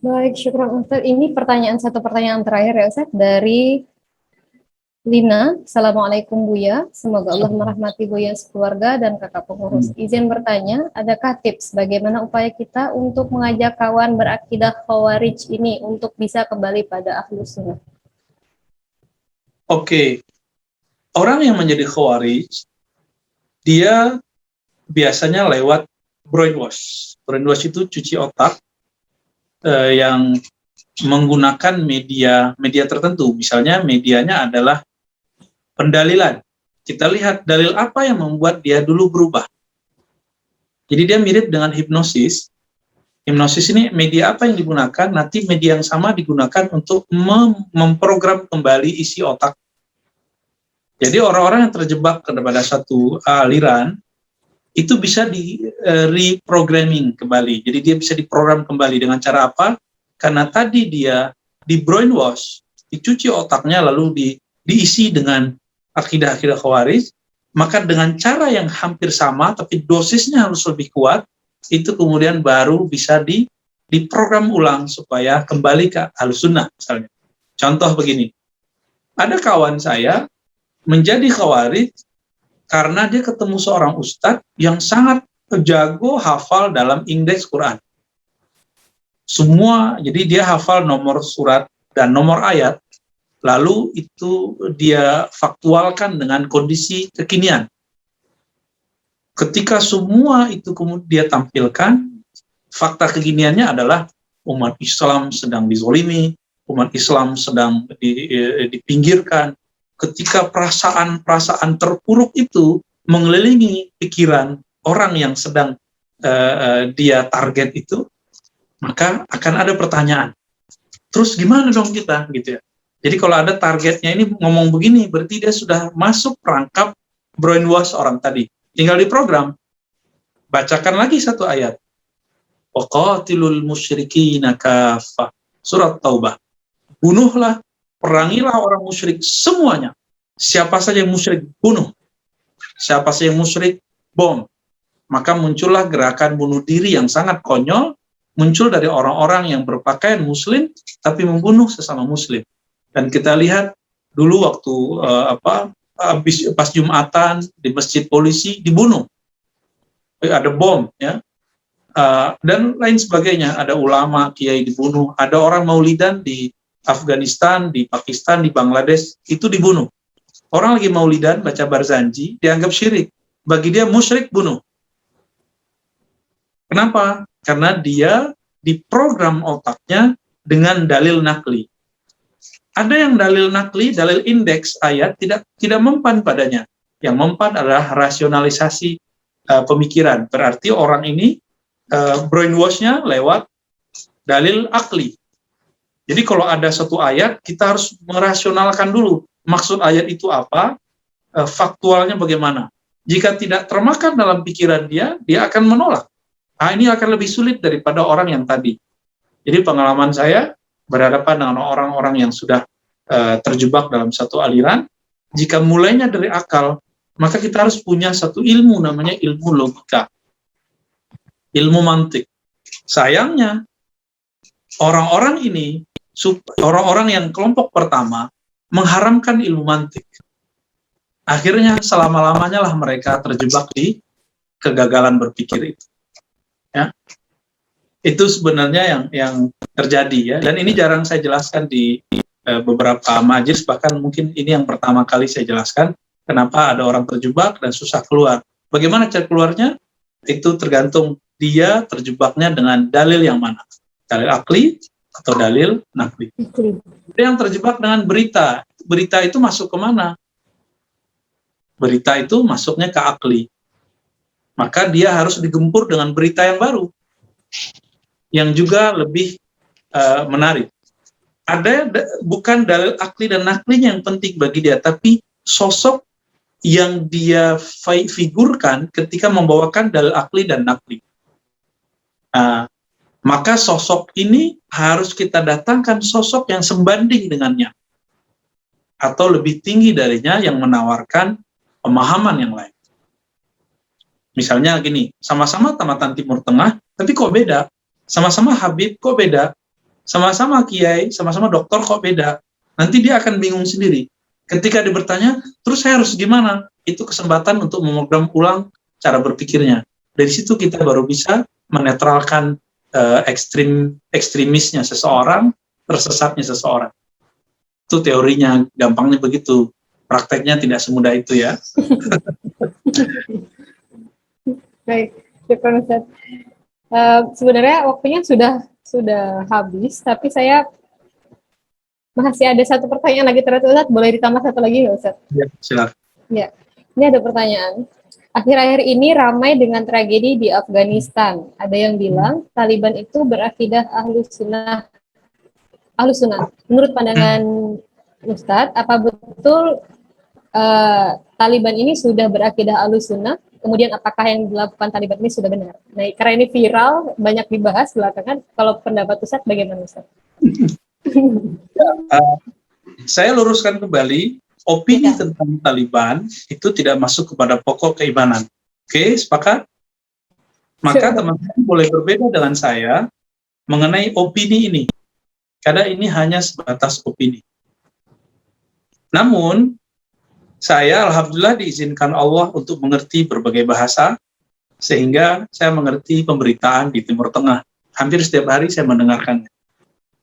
Baik, syukran Ustaz. Ini satu pertanyaan terakhir ya Ustaz, dari Lina. Assalamualaikum Buya, semoga Allah merahmati Buya sekeluarga dan kakak pengurus. Izin bertanya, adakah tips bagaimana upaya kita untuk mengajak kawan berakidah khawarij ini untuk bisa kembali pada ahlus sunnah? Oke. Orang yang menjadi khawarij, dia biasanya lewat brainwash. Brainwash itu cuci otak yang menggunakan media tertentu. Misalnya medianya adalah pendalilan. Kita lihat dalil apa yang membuat dia dulu berubah. Jadi dia mirip dengan hipnosis. Hipnosis ini media apa yang digunakan? Nanti media yang sama digunakan untuk memprogram kembali isi otak. Jadi orang-orang yang terjebak kepada satu aliran itu bisa di reprogramming kembali. Jadi dia bisa diprogram kembali dengan cara apa? Karena tadi dia di brainwash, dicuci otaknya lalu diisi dengan akidah-akidah Khawarij, maka dengan cara yang hampir sama tapi dosisnya harus lebih kuat, itu kemudian baru bisa diprogram ulang supaya kembali ke Ahlussunnah misalnya. Contoh begini, ada kawan saya menjadi Khawarij karena dia ketemu seorang ustadz yang sangat jago hafal dalam indeks Quran. Semua, jadi dia hafal nomor surat dan nomor ayat, lalu itu dia faktualkan dengan kondisi kekinian. Ketika semua itu kemudian dia tampilkan, fakta kekiniannya adalah umat Islam sedang dizolimi, umat Islam sedang dipinggirkan. Ketika perasaan-perasaan terpuruk itu mengelilingi pikiran orang yang sedang dia target itu, maka akan ada pertanyaan. Terus gimana dong kita, gitu ya? Jadi kalau ada targetnya ini ngomong begini, berarti dia sudah masuk perangkap brainwash orang tadi. Tinggal diprogram. Bacakan lagi satu ayat. Waqatilul musyrikina kaffah. Surat Taubah. Bunuhlah, perangilah orang musyrik semuanya. Siapa saja yang musyrik, bunuh. Siapa saja yang musyrik, bom. Maka muncullah gerakan bunuh diri yang sangat konyol, muncul dari orang-orang yang berpakaian muslim, tapi membunuh sesama muslim. Dan kita lihat dulu waktu pas Jumatan di masjid polisi dibunuh, ada bom, ya, dan lain sebagainya. Ada ulama, kiai dibunuh, ada orang maulidan di Afghanistan, di Pakistan, di Bangladesh itu dibunuh. Orang lagi maulidan baca Barzanji dianggap syirik, bagi dia musyrik, bunuh. Kenapa? Karena dia diprogram otaknya dengan dalil nakli. Ada yang dalil nakli, dalil indeks ayat tidak mempan padanya. Yang mempan adalah rasionalisasi pemikiran. Berarti orang ini brainwash-nya lewat dalil akli. Jadi kalau ada satu ayat, kita harus merasionalkan dulu maksud ayat itu apa, faktualnya bagaimana. Jika tidak termakan dalam pikiran dia akan menolak. Ini akan lebih sulit daripada orang yang tadi. Jadi pengalaman saya berhadapan dengan orang-orang yang sudah terjebak dalam satu aliran, jika mulainya dari akal, maka kita harus punya satu ilmu namanya ilmu logika, ilmu mantik. Sayangnya, orang-orang ini, orang-orang yang kelompok pertama, mengharamkan ilmu mantik. Akhirnya selama-lamanya lah mereka terjebak di kegagalan berpikir itu. Ya. Itu sebenarnya yang terjadi, ya. Dan ini jarang saya jelaskan di beberapa majelis, bahkan mungkin ini yang pertama kali saya jelaskan kenapa ada orang terjebak dan susah keluar. Bagaimana cara keluarnya? Itu tergantung dia terjebaknya dengan dalil yang mana, dalil akli atau dalil nakli. Dia yang terjebak dengan berita itu masuk ke mana? Berita itu masuknya ke akli, maka dia harus digempur dengan berita yang baru yang juga lebih menarik. Ada bukan dalil akli dan naklinya yang penting bagi dia, tapi sosok yang dia figurkan ketika membawakan dalil akli dan nakli. Maka sosok ini harus kita datangkan sosok yang sebanding dengannya atau lebih tinggi darinya yang menawarkan pemahaman yang lain. Misalnya gini, sama-sama tamatan Timur Tengah, tapi kok beda? Sama-sama Habib, kok beda? Sama-sama kiai, sama-sama dokter, kok beda? Nanti dia akan bingung sendiri. Ketika dia bertanya, terus saya harus gimana? Itu kesempatan untuk memogram ulang cara berpikirnya. Dari situ kita baru bisa menetralkan ekstremisnya seseorang, tersesatnya seseorang. Itu teorinya, gampangnya begitu. Prakteknya tidak semudah itu, ya. Baik, terima kasih. Sebenarnya waktunya sudah habis, tapi saya masih ada satu pertanyaan lagi terus, Ustaz. Boleh ditambah satu lagi nggak, Ustaz? Ya, silakan. Ya, ini ada pertanyaan. Akhir-akhir ini ramai dengan tragedi di Afghanistan. Ada yang bilang Taliban itu berakidah ahlus sunnah. Ahlus sunnah. Menurut pandangan Ustadz, apa betul Taliban ini sudah berakidah ahlus sunnah? Kemudian apakah yang dilakukan Taliban ini sudah benar? Nah, karena ini viral, banyak dibahas belakangan. Kalau pendapat Ustadz bagaimana Ustadz? Saya luruskan kembali, opini tentang Taliban itu tidak masuk kepada pokok keimanan. Oke, sepakat? Maka teman-teman boleh berbeda dengan saya mengenai opini ini, karena ini hanya sebatas opini. Namun, saya alhamdulillah diizinkan Allah untuk mengerti berbagai bahasa, sehingga saya mengerti pemberitaan di Timur Tengah. Hampir setiap hari saya mendengarkannya.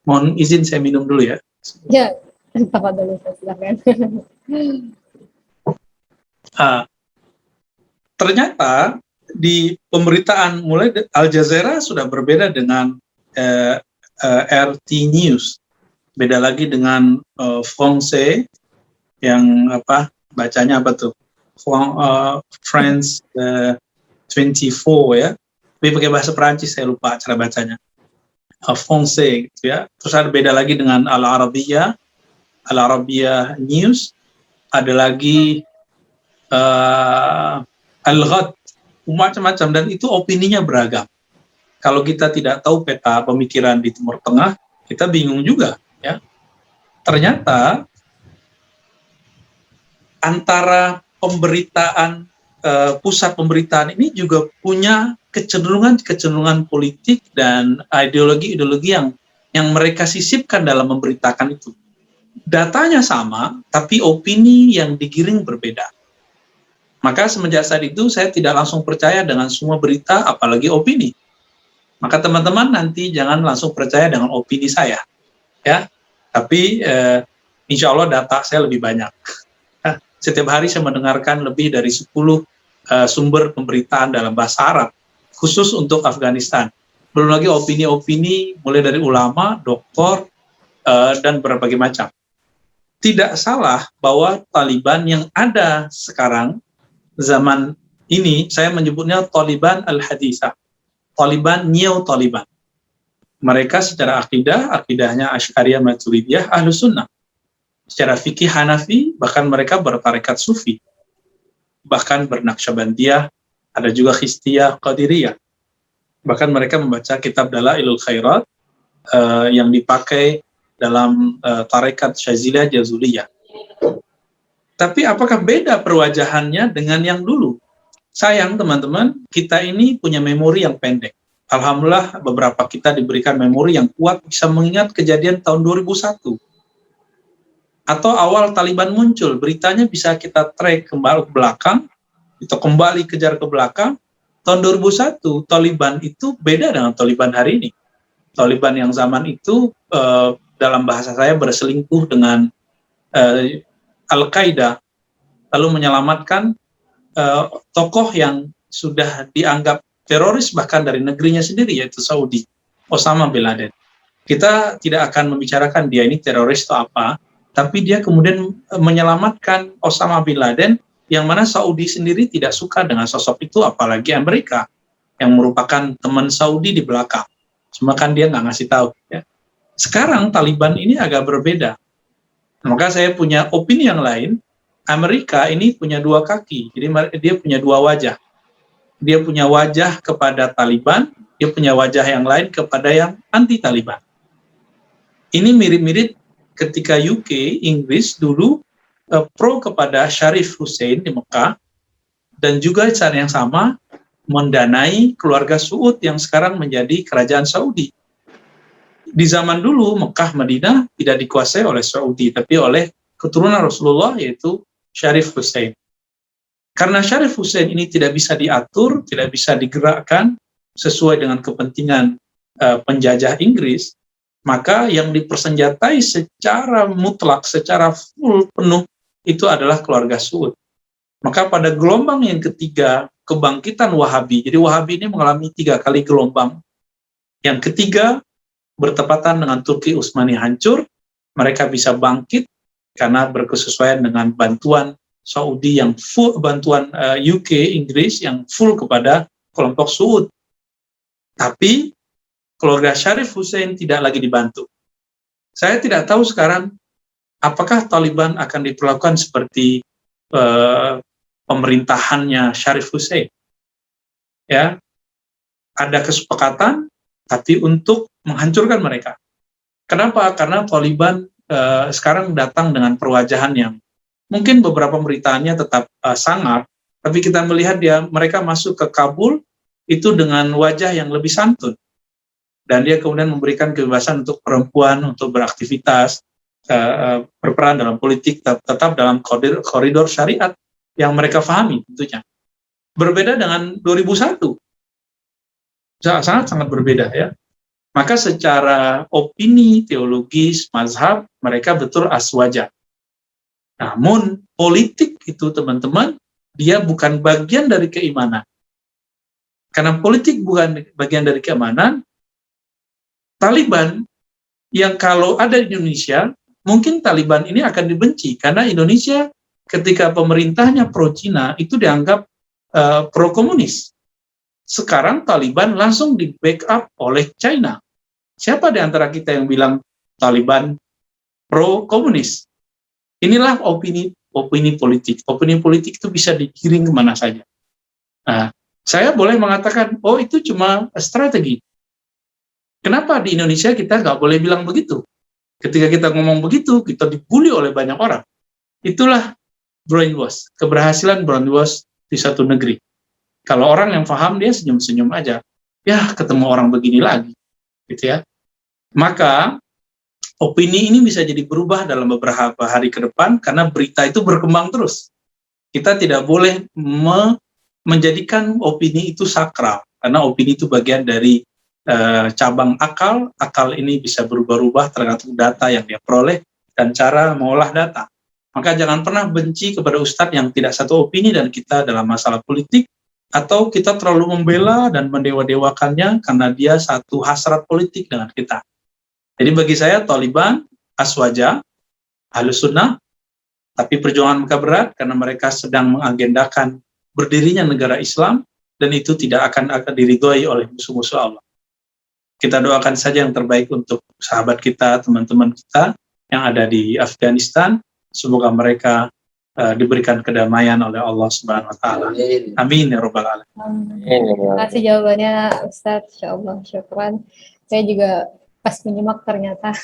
Mohon izin saya minum dulu ya. Ya, apa dulu, silakan. Ternyata di pemberitaan mulai Al Jazeera sudah berbeda dengan RT News, beda lagi dengan France yang bacanya apa tuh, France 24 ya, tapi pakai bahasa Perancis, saya lupa cara bacanya, France gitu ya. Terus ada beda lagi dengan Al Arabia News, ada lagi Al-Ghad, macam-macam, dan itu opininya beragam. Kalau kita tidak tahu peta pemikiran di Timur Tengah, kita bingung juga ya. Ternyata antara pemberitaan, pusat pemberitaan ini juga punya kecenderungan politik dan ideologi yang mereka sisipkan dalam memberitakan itu. Datanya sama, tapi opini yang digiring berbeda. Maka semenjak saat itu saya tidak langsung percaya dengan semua berita, apalagi opini. Maka teman-teman nanti jangan langsung percaya dengan opini saya, ya. Tapi insya Allah data saya lebih banyak. Setiap hari saya mendengarkan lebih dari 10 sumber pemberitaan dalam bahasa Arab, khusus untuk Afghanistan. Belum lagi opini-opini mulai dari ulama, doktor, dan berbagai macam. Tidak salah bahwa Taliban yang ada sekarang, zaman ini, saya menyebutnya Taliban al-Hadithah, Taliban Neo Taliban. Mereka secara akidahnya Asy'ariyah Maturidiyah Ahlus Sunnah. Secara fikih Hanafi, bahkan mereka bertarekat Sufi. Bahkan bernaqsyabandiyah, ada juga Khistiyah, Qadiriyah. Bahkan mereka membaca kitab Dalailul Khairat yang dipakai dalam tarekat Syazilah Jazuliyah. Tapi apakah beda perwajahannya dengan yang dulu? Sayang teman-teman, kita ini punya memori yang pendek. Alhamdulillah beberapa kita diberikan memori yang kuat, bisa mengingat kejadian tahun 2001. Atau awal Taliban muncul, beritanya bisa kita track kembali ke belakang, atau kembali kejar ke belakang. Tahun 2001, Taliban itu beda dengan Taliban hari ini. Taliban yang zaman itu, dalam bahasa saya, berselingkuh dengan Al-Qaeda, lalu menyelamatkan tokoh yang sudah dianggap teroris bahkan dari negerinya sendiri, yaitu Saudi, Osama bin Laden. Kita tidak akan membicarakan dia ini teroris atau apa, tapi dia kemudian menyelamatkan Osama bin Laden, yang mana Saudi sendiri tidak suka dengan sosok itu, apalagi Amerika, yang merupakan teman Saudi di belakang. Cuma kan dia nggak ngasih tahu. Ya. Sekarang Taliban ini agak berbeda. Maka saya punya opini yang lain, Amerika ini punya dua kaki, jadi dia punya dua wajah. Dia punya wajah kepada Taliban, dia punya wajah yang lain kepada yang anti-Taliban. Ini mirip-mirip ketika UK, Inggris dulu pro kepada Sharif Hussein di Mekah, dan juga saat yang sama mendanai keluarga Saud yang sekarang menjadi kerajaan Saudi. Di zaman dulu Mekah, Madinah tidak dikuasai oleh Saudi, tapi oleh keturunan Rasulullah, yaitu Sharif Hussein. Karena Sharif Hussein ini tidak bisa diatur, tidak bisa digerakkan sesuai dengan kepentingan penjajah Inggris, maka yang dipersenjatai secara mutlak, secara full, penuh, itu adalah keluarga Saud. Maka pada gelombang yang ketiga, kebangkitan Wahabi, jadi Wahabi ini mengalami 3 kali gelombang. Yang ketiga, bertepatan dengan Turki Utsmani hancur, mereka bisa bangkit karena berkesesuaian dengan bantuan Saudi yang full, bantuan UK, Inggris yang full kepada kelompok Suud. Tapi keluarga Syarif Hussein tidak lagi dibantu. Saya tidak tahu sekarang apakah Taliban akan diperlakukan seperti pemerintahannya Syarif Hussein. Ya, ada kesepakatan, tapi untuk menghancurkan mereka. Kenapa? Karena Taliban sekarang datang dengan perwajahan yang mungkin beberapa pemberitaannya tetap sangar, tapi kita melihat mereka masuk ke Kabul itu dengan wajah yang lebih santun. Dan dia kemudian memberikan kebebasan untuk perempuan untuk beraktivitas, berperan dalam politik, tetap dalam koridor syariat yang mereka pahami tentunya. Berbeda dengan 2001, sangat-sangat berbeda ya. Maka secara opini, teologis, mazhab, mereka betul aswaja. Namun politik itu teman-teman, dia bukan bagian dari keimanan. Karena politik bukan bagian dari keimanan, Taliban yang kalau ada di Indonesia, mungkin Taliban ini akan dibenci karena Indonesia ketika pemerintahnya pro-Cina itu dianggap pro-komunis. Sekarang Taliban langsung di-backup oleh China. Siapa di antara kita yang bilang Taliban pro-komunis? Inilah opini politik. Opini politik itu bisa digiring kemana saja. Nah, saya boleh mengatakan, oh itu cuma strategi. Kenapa di Indonesia kita nggak boleh bilang begitu? Ketika kita ngomong begitu, kita dibully oleh banyak orang. Itulah brainwash, keberhasilan brainwash di satu negeri. Kalau orang yang paham, dia senyum-senyum aja. Ya, ketemu orang begini lagi. Gitu ya. Maka, opini ini bisa jadi berubah dalam beberapa hari ke depan, karena berita itu berkembang terus. Kita tidak boleh menjadikan opini itu sakral, karena opini itu bagian dari cabang akal. Akal ini bisa berubah-ubah tergantung data yang dia peroleh dan cara mengolah data. Maka jangan pernah benci kepada ustadz yang tidak satu opini dan kita dalam masalah politik, atau kita terlalu membela dan mendewa-dewakannya karena dia satu hasrat politik dengan kita. Jadi bagi saya Taliban aswaja, Ahlus Sunnah, tapi perjuangan mereka berat karena mereka sedang mengagendakan berdirinya negara Islam, dan itu tidak akan diridhoi oleh musuh-musuh Allah. Kita doakan saja yang terbaik untuk sahabat kita, teman-teman kita yang ada di Afghanistan. Semoga mereka diberikan kedamaian oleh Allah Subhanahu wa taala. Amin ya rabbal alamin. Terima kasih jawabannya Ustaz. Insyaallah, syukran. Saya juga pas menyimak ternyata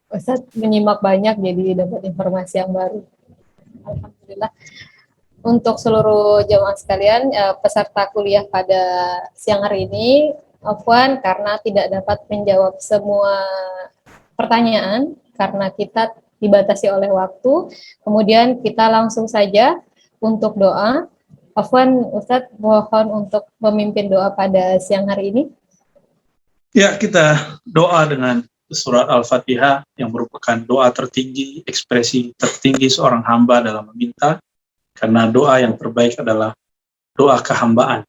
Ustaz menyimak banyak, jadi dapat informasi yang baru. Alhamdulillah. Untuk seluruh jamaah sekalian, peserta kuliah pada siang hari ini, afwan karena tidak dapat menjawab semua pertanyaan karena kita dibatasi oleh waktu. Kemudian kita langsung saja untuk doa. Afwan Ustadz, mohon untuk memimpin doa pada siang hari ini. Ya, kita doa dengan surat Al-Fatihah yang merupakan doa tertinggi, ekspresi tertinggi seorang hamba dalam meminta, karena doa yang terbaik adalah doa kehambaan.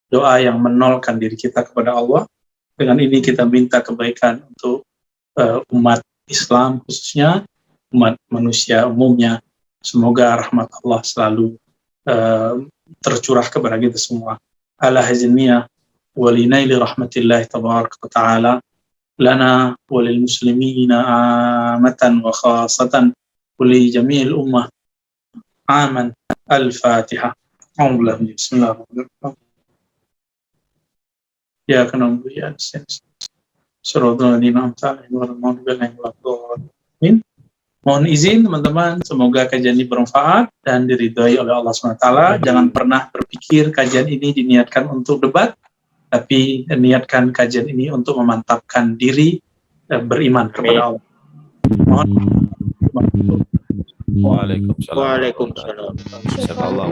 Doa yang menolkan diri kita kepada Allah. Dengan ini kita minta kebaikan untuk umat Islam khususnya, umat manusia umumnya. Semoga rahmat Allah selalu tercurah kepada kita semua. Ala haziniyah walinaili rahmatillahi tabaraka wa ta'ala lana walil muslimina amatan wa khasatan wali jami'il ummah aman. Al-Fatihah. Bismillahirrahmanirrahim. Ya kana ya Mohon izin teman-teman, semoga kajian ini bermanfaat dan diridhai oleh Allah SWT. Jangan pernah berpikir kajian ini diniatkan untuk debat, tapi niatkan kajian ini untuk memantapkan diri beriman kepada Allah. Mohon. Waalaikumsalam. Waalaikumsalam. Jazakallah.